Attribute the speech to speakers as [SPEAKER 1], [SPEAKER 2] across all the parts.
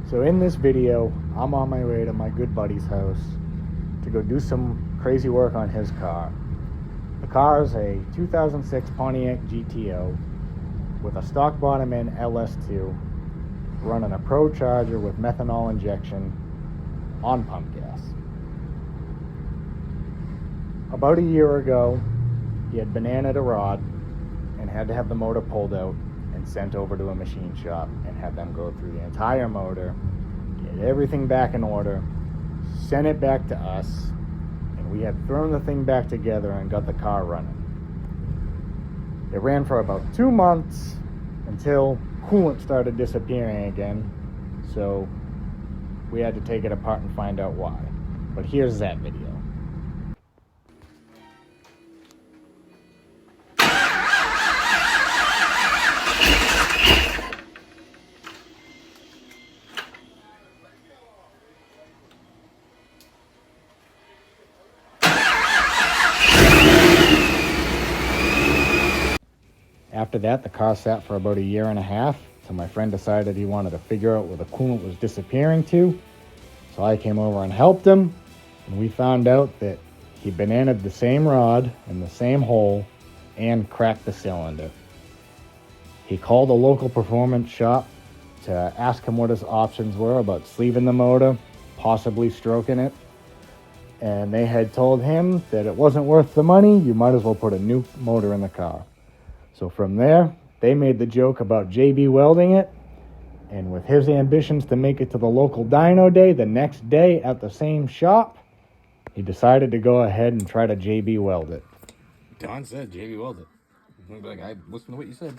[SPEAKER 1] So in this video, I'm on my way to my good buddy's house to go do some crazy work on his car. The car is a 2006 Pontiac GTO with a stock bottom end LS2 running a Procharger with methanol injection on pump gas. About a year ago, he had bananaed a rod and had to have the motor pulled out and sent over to a machine shop and had them go through the entire motor, get everything back in order, sent it back to us, and we had thrown the thing back together and got the car running. It ran for about 2 months until coolant started disappearing again, so we had to take it apart and find out why. But here's that video. After that, the car sat for about a year and a half, so my friend decided he wanted to figure out where the coolant was disappearing to. So I came over and helped him, and we found out that he bananaed the same rod in the same hole and cracked the cylinder. He called a local performance shop to ask him what his options were about sleeving the motor, possibly stroking it, and they had told him that it wasn't worth the money, you might as well put a new motor in the car. So from there, they made the joke about JB welding it, and with his ambitions to make it to the local dyno day the next day at the same shop, he decided to go ahead and try to JB weld it.
[SPEAKER 2] Don said JB Weld it. I'm gonna be like, I listened to what you said.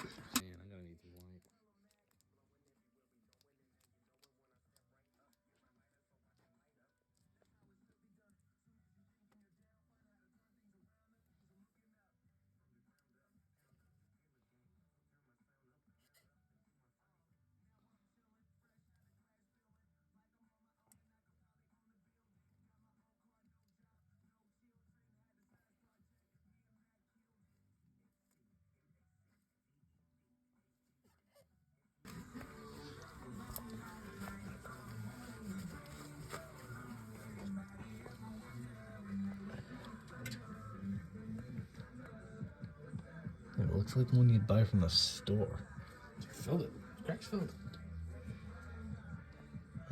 [SPEAKER 2] It looks like one you'd buy from the store. Filled it. Cracks filled.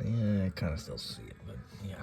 [SPEAKER 2] Yeah, I kind of still see it, but yeah.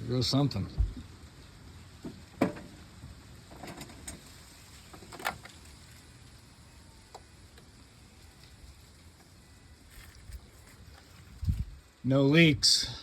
[SPEAKER 2] Here goes something. No leaks.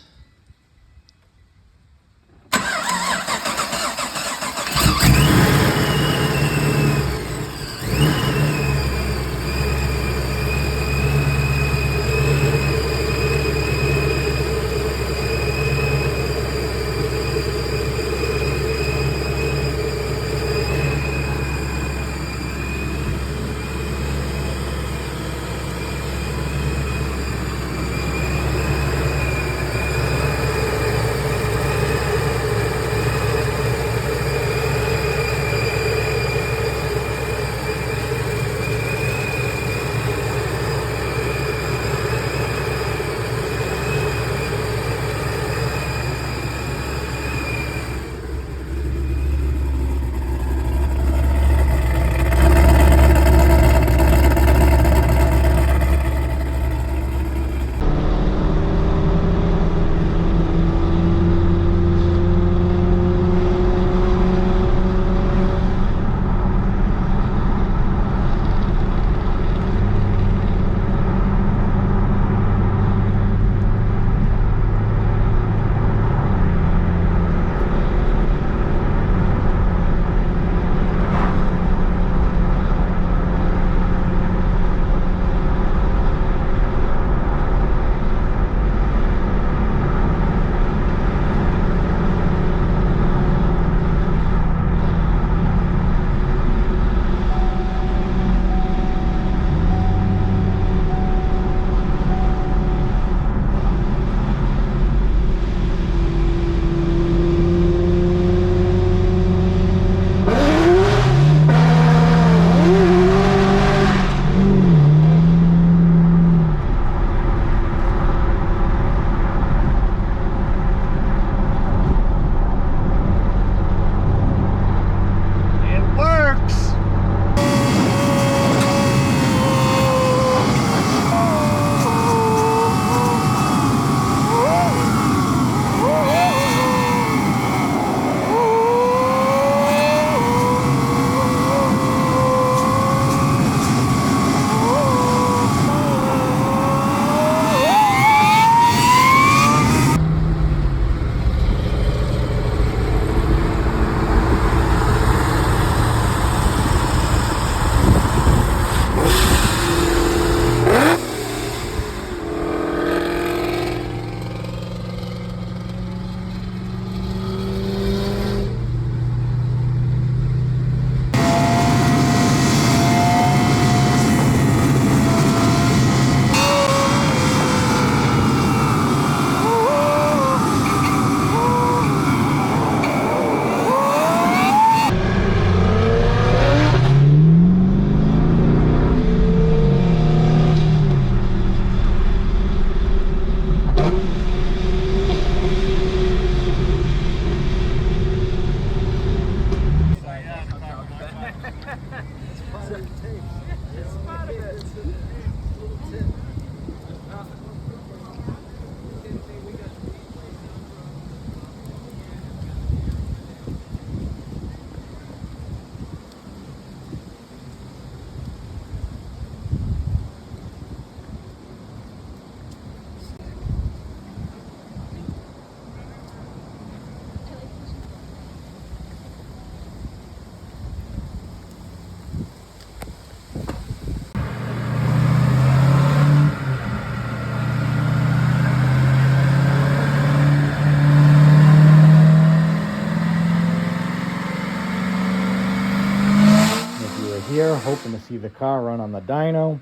[SPEAKER 1] hoping to see the car run on the dyno.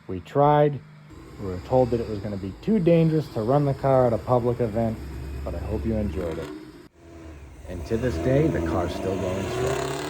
[SPEAKER 1] We tried. We were told that it was going to be too dangerous to run the car at a public event, but I hope you enjoyed it. And to this day, the car's still going strong.